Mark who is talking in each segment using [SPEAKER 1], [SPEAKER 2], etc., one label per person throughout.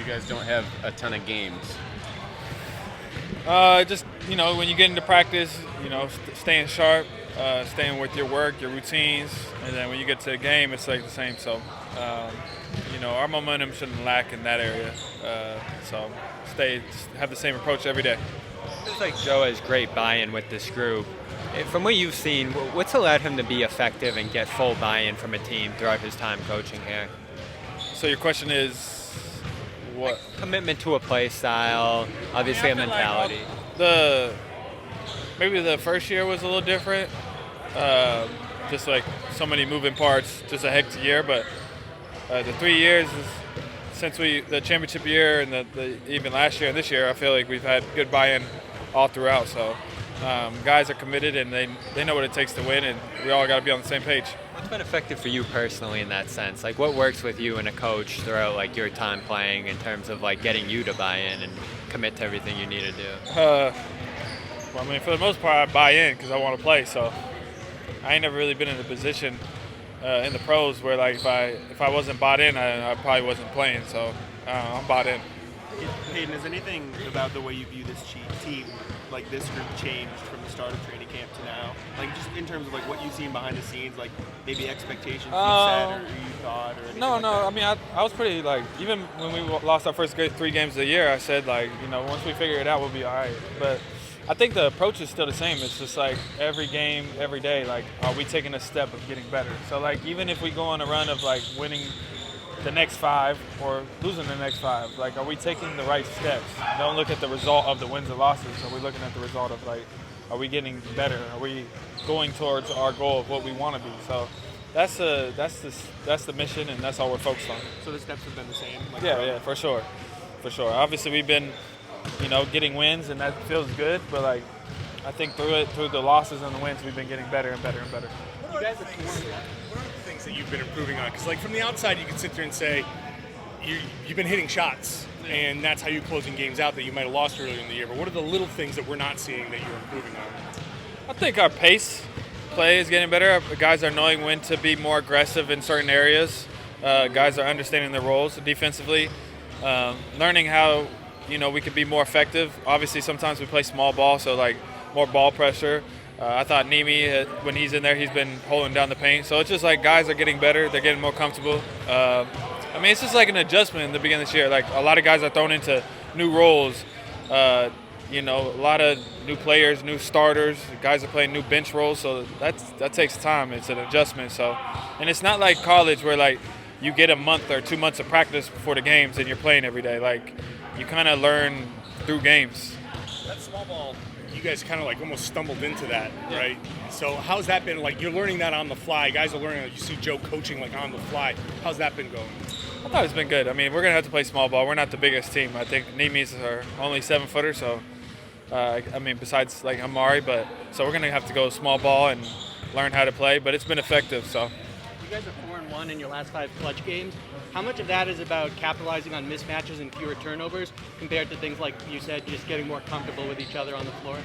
[SPEAKER 1] guys don't have a ton of games?
[SPEAKER 2] Just, when you get into practice, staying sharp, staying with your work, your routines, and then when you get to a game, it's like the same. So, our momentum shouldn't lack in that area. So have the same approach every day.
[SPEAKER 3] It feels like Joe has great buy-in with this group. From what you've seen, what's allowed him to be effective and get full buy-in from a team throughout his time coaching here?
[SPEAKER 2] So your question is what?
[SPEAKER 3] Like commitment to a play style, obviously a mentality.
[SPEAKER 2] Maybe the first year was a little different. Just like so many moving parts, just a hectic year. But the 3 years since the championship year and the even last year and this year, I feel like we've had good buy-in all throughout. So guys are committed and they know what it takes to win, and we all got to be on the same page.
[SPEAKER 3] What's been effective for you personally in that sense? Like, what works with you and a coach throughout like your time playing in terms of like getting you to buy in and commit to everything you need to do?
[SPEAKER 2] For the most part, I buy in because I want to play. So I ain't never really been in a position in the pros where like if I wasn't bought in, I probably wasn't playing. So I'm bought in.
[SPEAKER 4] Payton, has anything about the way you view this team, like this group, changed from the start of training camp to now? Like just in terms of like what you've seen behind the scenes, like maybe expectations you set or you thought or anything?
[SPEAKER 2] No.
[SPEAKER 4] That?
[SPEAKER 2] I mean, I was pretty like, even when we lost our first 3 games of the year, I said like, once we figure it out, we'll be all right. But I think the approach is still the same. It's just like every game, every day, like, are we taking a step of getting better? So like even if we go on a run of like winning the next 5 or losing the next 5, like, are we taking the right steps? Don't look at the result of the wins and losses. Are we looking at the result of like, are we getting better? Are we going towards our goal of what we want to be? So that's the mission, and that's all we're focused on.
[SPEAKER 4] So the steps have been the same? Like
[SPEAKER 2] Yeah, for sure. Obviously we've been, getting wins, and that feels good, but like, I think through the losses and the wins, we've been getting better and better and better.
[SPEAKER 5] What are the things that you've been improving on? Because like from the outside, you can sit there and say you've been hitting shots, and that's how you're closing games out that you might have lost earlier in the year. But what are the little things that we're not seeing that you're improving on?
[SPEAKER 2] I think our pace play is getting better. Guys are knowing when to be more aggressive in certain areas. Guys are understanding their roles defensively, learning how we could be more effective. Obviously, sometimes we play small ball, so like more ball pressure. I thought Nimi, when he's in there, he's been holding down the paint. So it's just like guys are getting better. They're getting more comfortable. It's just like an adjustment in the beginning of this year. Like a lot of guys are thrown into new roles. A lot of new players, new starters. Guys are playing new bench roles. So that takes time. It's an adjustment. So, and it's not like college where like you get a month or 2 months of practice before the games and you're playing every day. Like you kind of learn through games.
[SPEAKER 5] That small ball, you guys kind of like almost stumbled into that, right? So how's that been? Like you're learning that on the fly. Guys are learning. You see Joe coaching like on the fly. How's that been going?
[SPEAKER 2] I thought it's been good. We're going to have to play small ball. We're not the biggest team. I think Nimi's are only 7-footer, so, besides like Amari, so we're going to have to go small ball and learn how to play, but it's been effective, so.
[SPEAKER 6] You guys are 4-1 in your last 5 clutch games. How much of that is about capitalizing on mismatches and fewer turnovers compared to things like you said, just getting more comfortable with each other on the floor?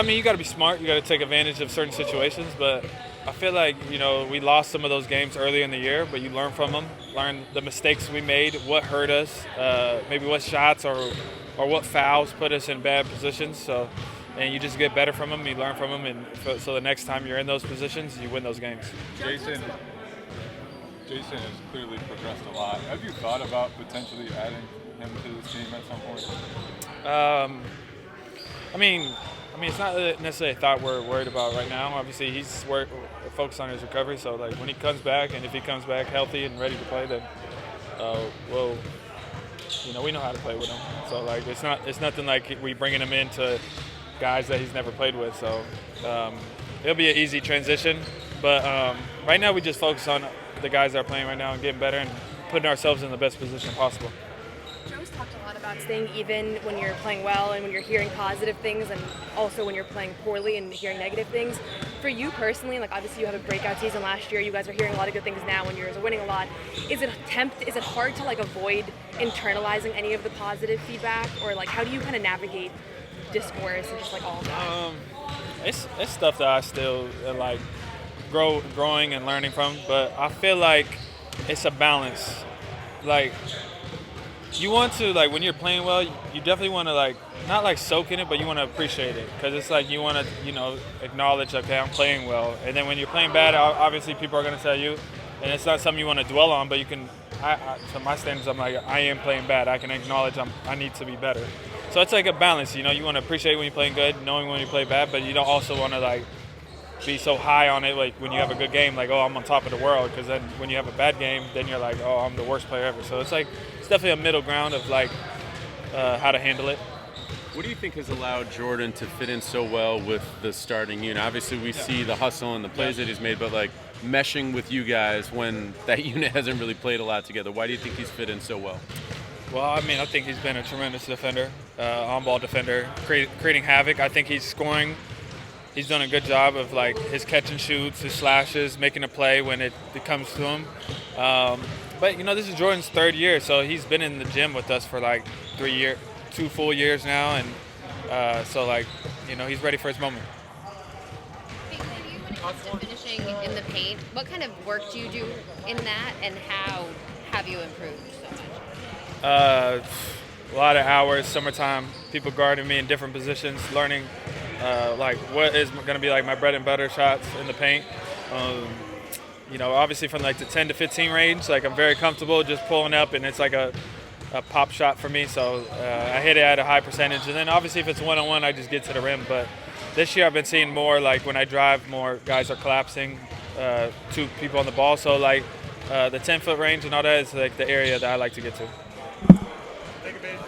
[SPEAKER 2] You got to be smart. You got to take advantage of certain situations, but I feel like, we lost some of those games earlier in the year, but you learn from them, learn the mistakes we made, what hurt us, maybe what shots or what fouls put us in bad positions. So, and you just get better from them, you learn from them, and so the next time you're in those positions, you win those games.
[SPEAKER 7] Jayson has clearly progressed a lot. Have you thought about potentially adding him to this team at some point?
[SPEAKER 2] It's not necessarily a thought we're worried about right now. Obviously, he's focused on his recovery. So, like when he comes back, and if he comes back healthy and ready to play, then we know how to play with him. So, like it's nothing like we bringing him into guys that he's never played with. So, it'll be an easy transition. But right now, we just focus on the guys that are playing right now and getting better and putting ourselves in the best position possible.
[SPEAKER 8] Joe's talked a lot about staying even when you're playing well and when you're hearing positive things, and also when you're playing poorly and hearing negative things. For you personally, like obviously you have a breakout season last year. You guys are hearing a lot of good things now when you guys are winning a lot. Is it hard to like avoid internalizing any of the positive feedback, or like how do you kind of navigate discourse and just like all of that?
[SPEAKER 2] It's stuff that I still like growing and learning from, but I feel like it's a balance. like you want to like when you're playing well, you definitely want to like not like soak in it, but you want to appreciate it because it's like you want to acknowledge okay I'm playing well, and then when you're playing bad, obviously people are gonna tell you, and it's not something you want to dwell on, but you can. To my standards, I'm like I am playing bad. I can acknowledge I need to be better. So it's like a balance, you want to appreciate when you're playing good, knowing when you play bad, but you don't also want to like be so high on it like when you have a good game, like oh I'm on top of the world, because then when you have a bad game, then you're like oh I'm the worst player ever. So it's definitely a middle ground of like how to handle it.
[SPEAKER 1] What do you think has allowed Jordan to fit in so well with the starting unit? Obviously, we see the hustle and the plays that he's made, but like meshing with you guys when that unit hasn't really played a lot together. Why do you think he's fit in so well?
[SPEAKER 2] Well, I mean, I think he's been a tremendous defender, on-ball defender, creating havoc. I think he's scoring. He's done a good job of like his catch and shoots, his slashes, making a play when it comes to him. But this is Jordan's 3rd year, so he's been in the gym with us for like 2 full years now, and so like he's ready for his moment.
[SPEAKER 9] When it comes to finishing in the paint, what kind of work do you do in that, and how have you improved so much?
[SPEAKER 2] A lot of hours, summertime, people guarding me in different positions, learning like what is going to be like my bread and butter shots in the paint. Obviously from like the 10 to 15 range, like I'm very comfortable just pulling up, and it's like a pop shot for me, so I hit it at a high percentage. And then obviously if it's one-on-one, I just get to the rim. But this year I've been seeing more like when I drive, more guys are collapsing, 2 people on the ball. So like the 10-foot range and all that is like the area that I like to get to.